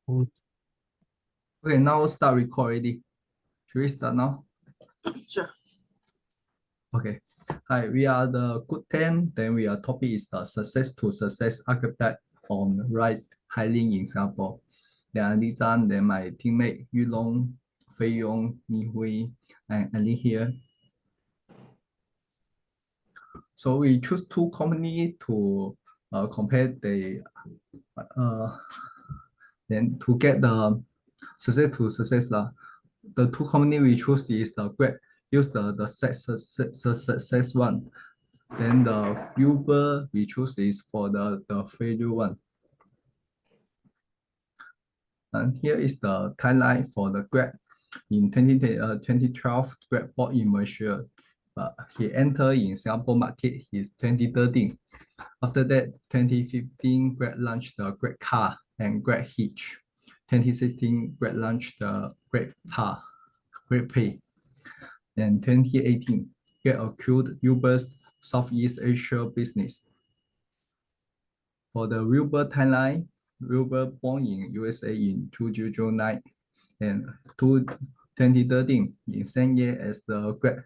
Oh, Okay, now start record already. Should we start now? Sure. Okay. Hi, we are the Good 10. Then we are topic is the success to success architect on right hiring in Singapore. Then Andy Zhang, then my teammate Yu Long, Fei Yong, Ni Hui, and Ali here. So we choose two company to compare the uh, then to get the success to success lah. The two company we choose is the Grab use the success one. Then the Uber we choose is for the failure one. And here is the timeline for the Grab. In 2012, Grab bought in Malaysia. He entered in Singapore market is 2013. After that, 2015, Grab launched the Grab Car and Grab Hitch. 2016, Grab launched the Grab Car, Grab Pay. And 2018, Grab acquired Uber's Southeast Asia business. For the Uber timeline, Uber born in USA in 2009 and 2013, in same year as the Grab,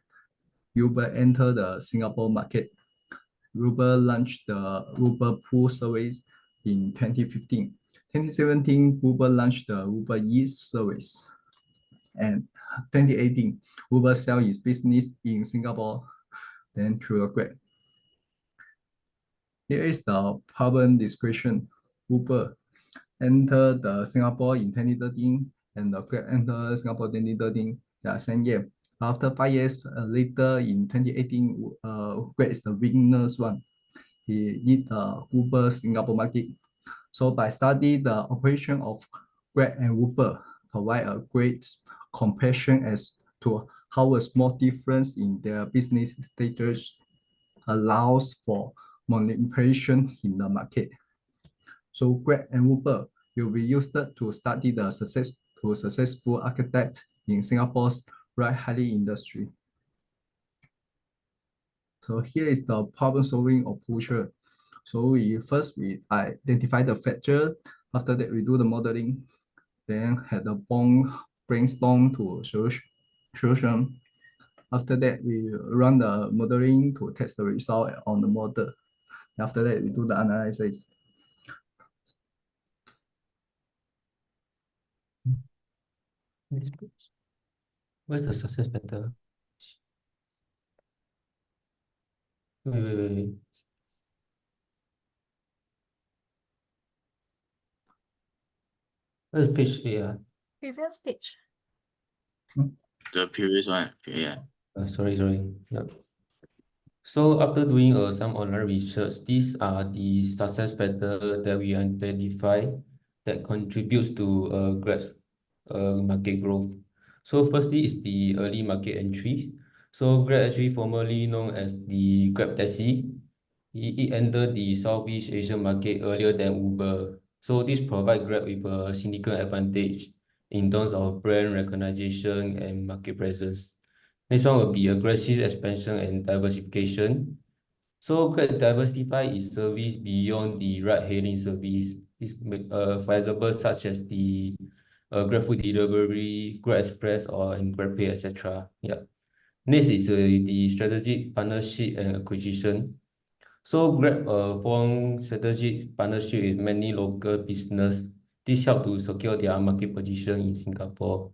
Uber entered the Singapore market. Uber launched the Uber Pool service in 2015. 2017, Uber launched the Uber Eats service. And 2018, Uber sell its business in Singapore, then through a Grab. Here is the problem description. Uber entered the Singapore in 2013 and the Grab entered Singapore 2013, same year. After 5 years later in 2018, Grab is the winners one. He lead the Uber Singapore market. So by study the operation of Grab and Uber provide a great comparison as to how a small difference in their business status allows for manipulation in the market. So Grab and Uber will be used to study the successful architect in Singapore's ride-hailing industry. So here is the problem-solving approach. So we identify the factor. After that, we do the modeling. Then had the brainstorm to solution. After that, we run the modeling to test the result on the model. After that, we do the analysis. next page. Where's the success factor? Wait. Where's page 8? Previous page. The previous one. Yeah. Sorry. Yep. So after doing some online research, these are the success factors that we identify that contributes to Grab's market growth. So firstly is the early market entry. So Grab actually formerly known as the Grab Taxi. It entered the Southeast Asian market earlier than Uber. So this provides Grab with a significant advantage in terms of brand recognition and market presence. Next one will be aggressive expansion and diversification. So Grab diversify its service beyond the ride-hailing service. For example, such as the Grab food delivery, Grab Express, or in GrabPay, etc. Yeah. Next is the strategic partnership and acquisition. So Grab form strategic partnership with many local business. This help to secure their market position in Singapore.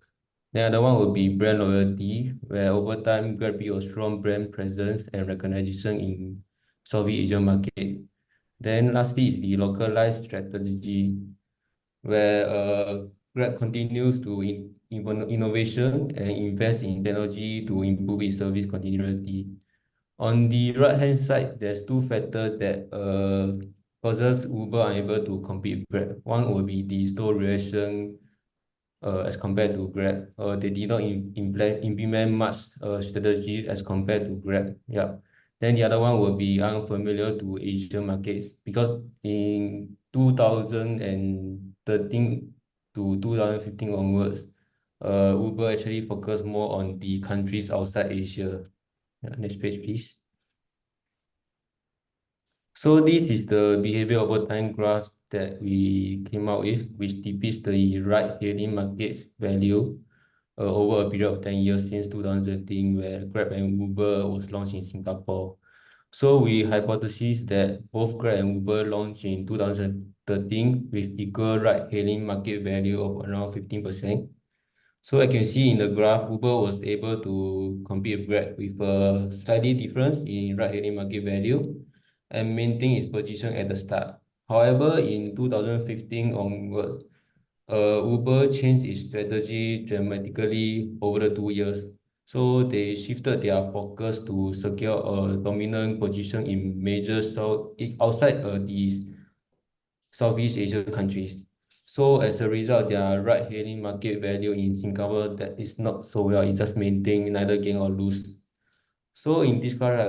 The other one will be brand loyalty, where over time Grab build a strong brand presence and recognition in Southeast Asian market. Then lastly is the localized strategy, where Grab continues to innovation and invest in technology to improve its service continuity. On the right hand side, there's two factors that causes Uber unable to compete with Grab. One will be the store relation as compared to Grab. They did not implement much strategy as compared to Grab. Yeah. Then the other one will be unfamiliar to Asian markets because in 2013 to 2015 onwards, Uber actually focused more on the countries outside Asia. Yeah, next page, please. So this is the behavior over time graph that we came out with, which depicts the ride-hailing market value over a period of 10 years since 2013, where Grab and Uber was launched in Singapore. So we hypothesize that both Grab and Uber launched in 2013 with equal ride-hailing market value of around 15%. So I can see in the graph, Uber was able to compete with Grab with a slightly difference in ride-hailing market value and maintain its position at the start. However, in 2015 onwards, Uber changed its strategy dramatically over the 2 years. So they shifted their focus to secure a dominant position in major outside these Southeast Asia countries. So as a result, their ride-hailing market value in Singapore that is not so well. It's just maintain, neither gain or lose. So in this class,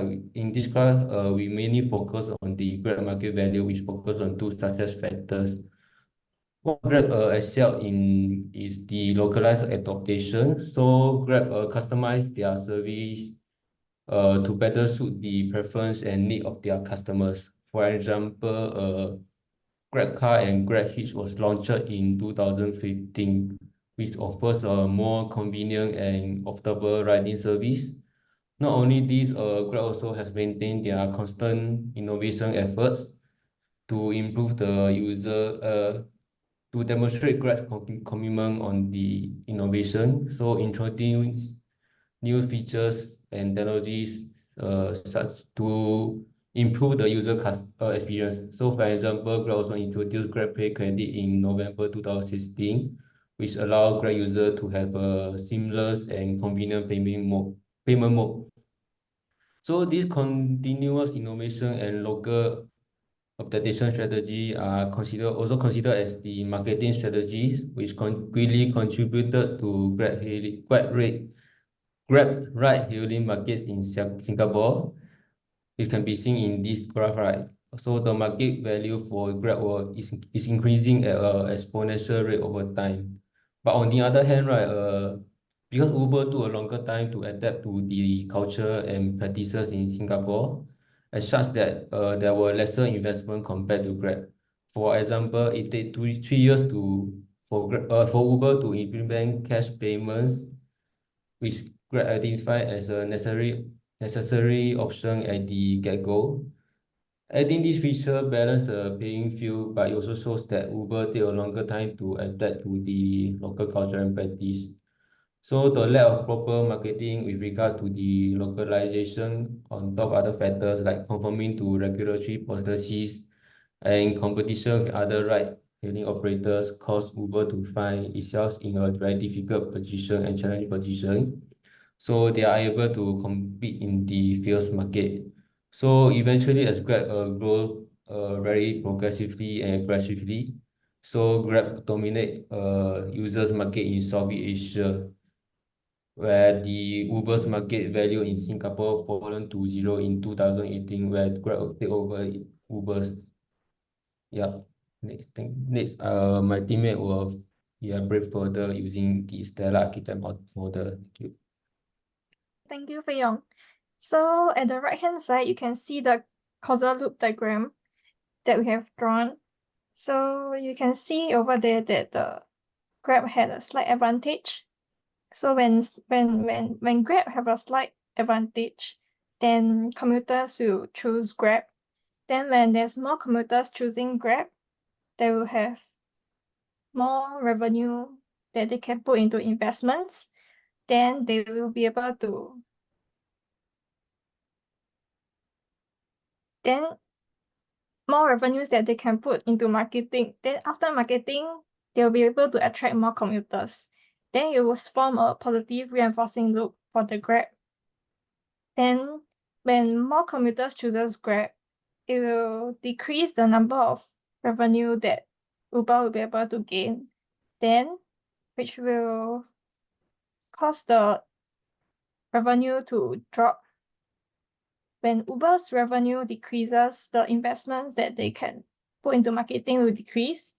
we mainly focus on the Grab market value, which focus on two success factors. What Grab excel in is the localized adaptation. So Grab customize their service to better suit the preference and need of their customers. For example, Grab Car and Grab Hitch was launched in 2015, which offers a more convenient and affordable riding service. Not only this, Grab also has maintained their constant innovation efforts to improve the to demonstrate Grab's commitment on the innovation. So introduce new features and technologies such to improve the user experience. So for example, Grab also introduced GrabPay credit in November 2016, which allow Grab user to have a seamless and convenient payment mode. So this continuous innovation and local adaptation strategy are also considered as the marketing strategies, which greatly contributed to Grab ride-hailing market in Singapore. It can be seen in this graph, right? So the market value for Grab is increasing at an exponential rate over time. But on the other hand, right, because Uber took a longer time to adapt to the culture and practices in Singapore, as such that there were lesser investment compared to Grab. For example, it took 3 years for Uber to implement cash payments, which Grab identified as a necessary option at the get-go. Adding this feature balance the playing field, but it also shows that Uber take a longer time to adapt to the local culture and practice. So the lack of proper marketing with regard to the localization on top of other factors like conforming to regulatory policies and competition with other ride-hailing operators cause Uber to find itself in a very difficult position and challenging position. So they are able to compete in the fierce market. So eventually, as Grab grow very progressively and aggressively, so Grab dominate users market in Southeast Asia, where the Uber's market value in Singapore fallen to zero in 2018, where Grab take over Uber's. Yeah. Next thing. Next, my teammate will elaborate further using the Stellar architect model. Thank you. Thank you, Fei Yong. So at the right-hand side, you can see the causal loop diagram that we have drawn. So you can see over there that the Grab had a slight advantage. So when Grab have a slight advantage, then commuters will choose Grab. Then when there's more commuters choosing Grab, they will have more revenue that they can put into investments. Then they will be able to more revenues that they can put into marketing. Then after marketing, they'll be able to attract more commuters. Then it will form a positive reinforcing loop for the Grab. Then when more commuters chooses Grab, it will decrease the number of revenue that Uber will be able to gain. Then, which will cause the revenue to drop. When Uber's revenue decreases, the investments that they can put into marketing will decrease.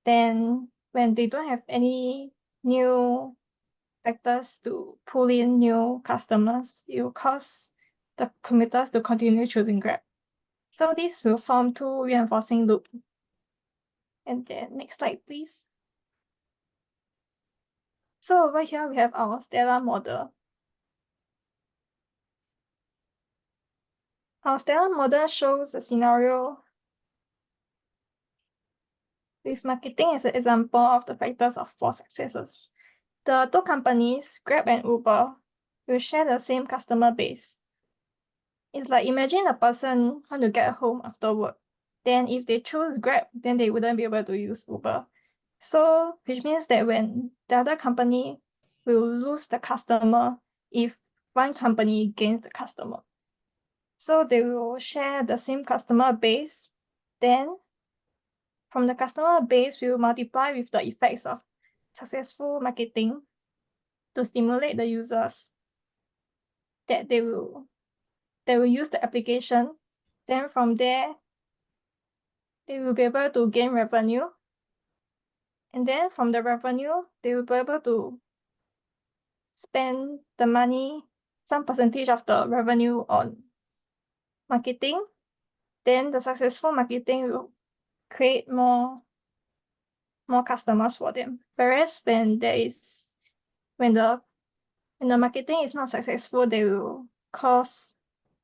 Then when they don't have any new factors to pull in new customers, it will cause the commuters to continue choosing Grab. So this will form two reinforcing loops. And then next slide, please. So over here, we have our Stellar model. Our Stellar model shows a scenario with marketing as an example of the factors of 4 successes. The 2 companies, Grab and Uber, will share the same customer base. It's like imagine a person want to get home after work. Then if they choose Grab, then they wouldn't be able to use Uber. So which means that when the other company will lose the customer if one company gains the customer. So they will share the same customer base. Then from the customer base, we will multiply with the effects of successful marketing to stimulate the users that they will use the application. Then from there, they will be able to gain revenue. And then from the revenue, they will be able to spend the money, some percentage of the revenue on marketing. Then the successful marketing will create more customers for them. Whereas when the marketing is not successful, they will cause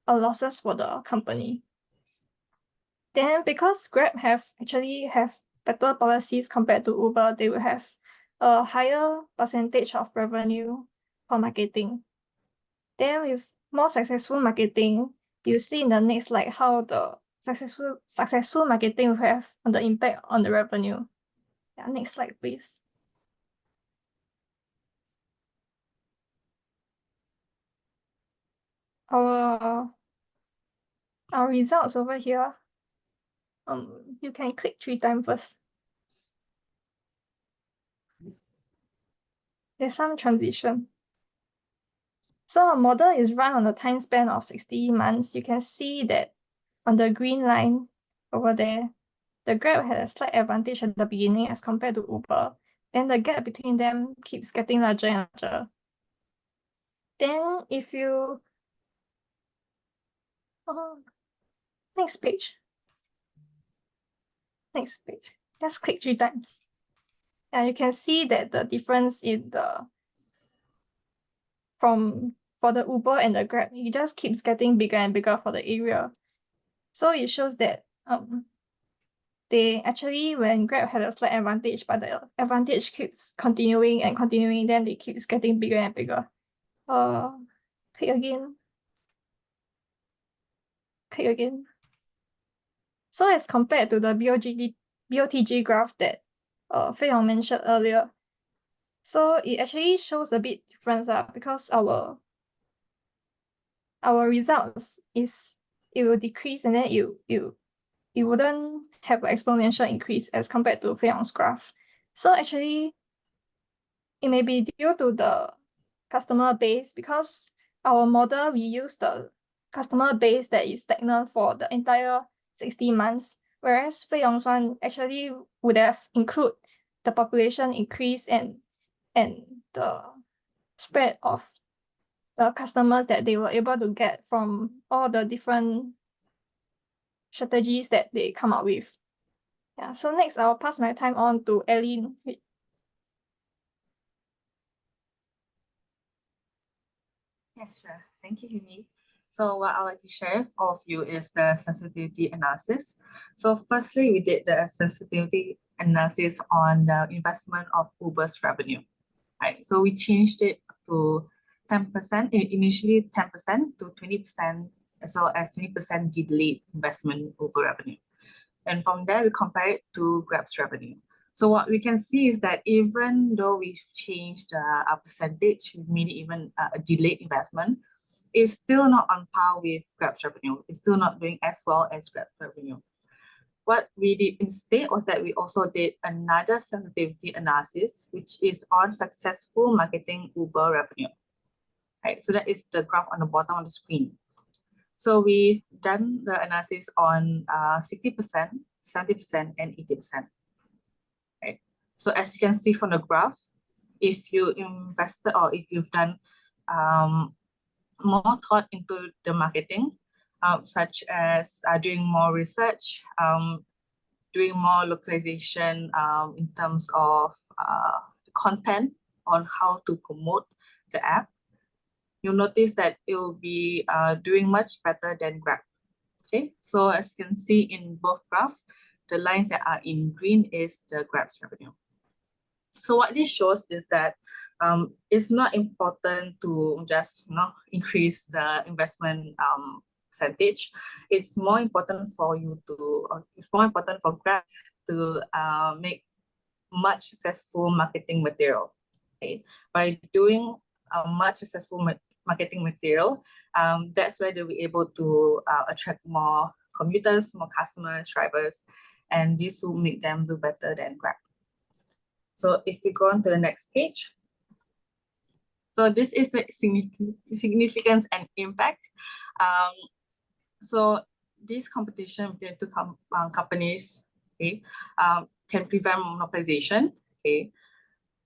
a losses for the company. Then because Grab actually have better policies compared to Uber, they will have a higher percentage of revenue for marketing. Then with more successful marketing, you see in the next slide how the successful marketing will have the impact on the revenue. Yeah, next slide, please. Our results over here. You can click 3 times first. There's some transition. So our model is run on a time span of 60 months. You can see that on the green line over there, the Grab had a slight advantage at the beginning as compared to Uber. Then the gap between them keeps getting larger and larger. Then if you next page. Next page. Just click 3 times. And you can see that the difference in the for the Uber and the Grab, it just keeps getting bigger and bigger for the area. So it shows that they actually, when Grab had a slight advantage, but the advantage keeps continuing and continuing, then it keeps getting bigger and bigger. Click again. Click again. So as compared to the BOTG graph that Fei Yong mentioned earlier, so it actually shows a bit difference because our results it will decrease and then it wouldn't have an exponential increase as compared to Fei Yong's graph. So actually, it may be due to the customer base because our model, we use the customer base that is stagnant for the entire 60 months, whereas Fei Yong's one actually would have include the population increase and the spread of the customers that they were able to get from all the different strategies that they come up with. Yeah, so next I'll pass my time on to Eileen. Yeah, sure. Thank you, Himi. So what I'd like to share with all of you is the sensitivity analysis. So firstly, we did the sensitivity analysis on the investment of Uber's revenue. Right. So we changed it to 10%, initially 10% to 20%, as well as 20% delayed investment in Uber revenue. And from there, we compare it to Grab's revenue. So what we can see is that even though we've changed our percentage, we made it even a delayed investment, it's still not on par with Grab's revenue. It's still not doing as well as Grab's revenue. What we did instead was that we also did another sensitivity analysis, which is on successful marketing Uber revenue. Right, so that is the graph on the bottom of the screen. So we've done the analysis on 60%, 70%, and 80%. Right. So as you can see from the graph, if you invested or if you've done more thought into the marketing, such as doing more research, doing more localization in terms of content on how to promote the app, you'll notice that it will be doing much better than Grab. Okay, so as you can see in both graphs, the lines that are in green is the Grab's revenue. So what this shows is that it's not important to just increase the investment percentage. It's more important for you to, it's more important for Grab to make much successful marketing material. Okay, by doing a much successful marketing material, that's where they'll be able to attract more commuters, more customers, drivers, and this will make them do better than Grab. So if we go on to the next page. So this is the significance and impact. So this competition between two companies, okay, can prevent monopolization. Okay,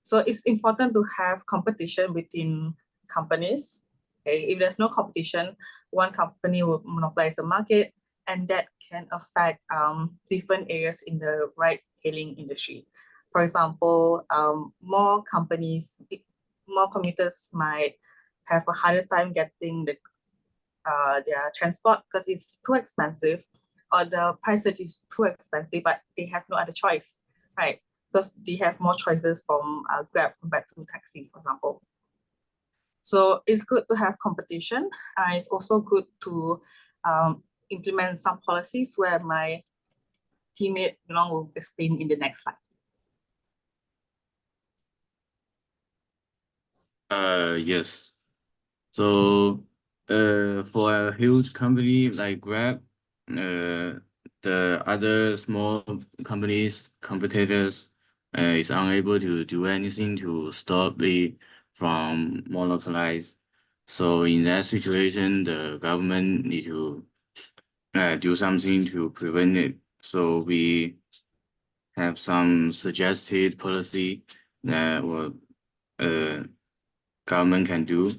so it's important to have competition between companies. Okay, if there's no competition, one company will monopolize the market, and that can affect different areas in the ride-hailing industry. For example, more commuters might have a harder time getting their transport because it's too expensive, or the price is too expensive, but they have no other choice, right? Because they have more choices from Grab compared to taxi, for example. So it's good to have competition. It's also good to implement some policies where my teammate will explain in the next slide. Yes. So, for a huge company like Grab, the other small competitors, is unable to do anything to stop it from monopolize. So in that situation, the government need to do something to prevent it. So we have some suggested policy that government can do.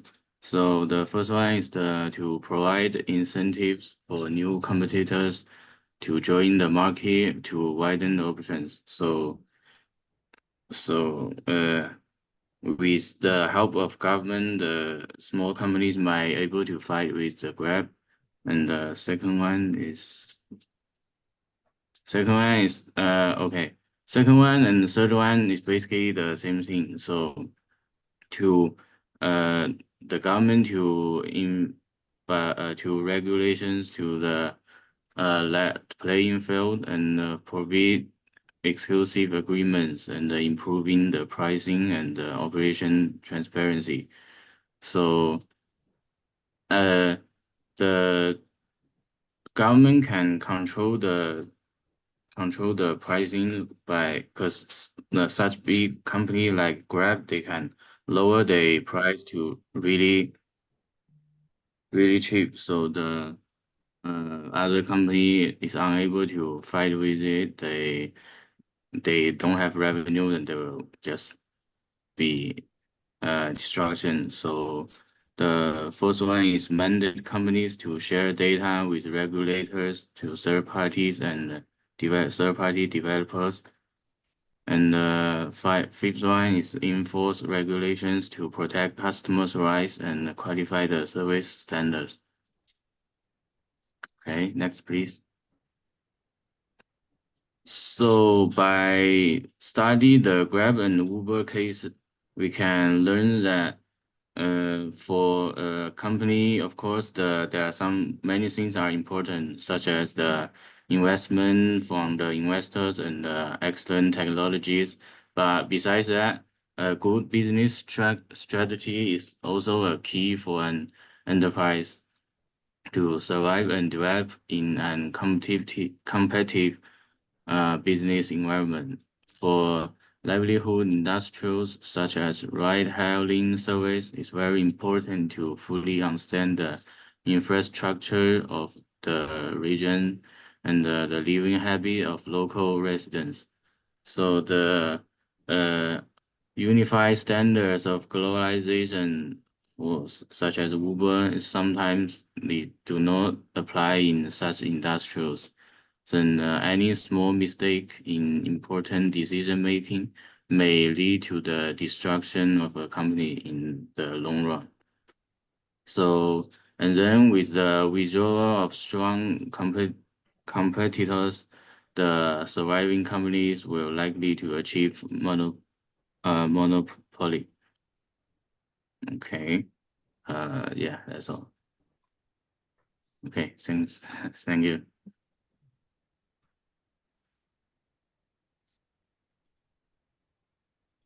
So the first one is to provide incentives for new competitors to join the market to widen the options. So with the help of government, the small companies might able to fight with the Grab. And the second one okay. Second one and the third one is basically the same thing. So to the government to regulations to the playing field and provide exclusive agreements and improving the pricing and the operation transparency. So the government can control the pricing because such big company like Grab, they can lower the price to really cheap. So the other company is unable to fight with it. They don't have revenue, and they will just be destruction. So the first one is mandate companies to share data with regulators, to third parties and third-party developers. And fifth one is enforce regulations to protect customers' rights and qualify the service standards. Okay, next, please. So by study the Grab and Uber case, we can learn that for a company, of course, there are many things are important, such as the investment from the investors and the excellent technologies. But besides that, a good business strategy is also a key for an enterprise to survive and develop in an competitive business environment. For livelihood industrials such as ride-hailing service, it's very important to fully understand the infrastructure of the region and the living habit of local residents. So the unified standards of globalization, such as Uber, sometimes they do not apply in such industrials. then any small mistake in important decision making may lead to the destruction of a company in the long run. So, and then with the withdrawal of strong competitors, the surviving companies will likely to achieve monopoly. Okay. Yeah, that's all. Okay, thanks. Thank you.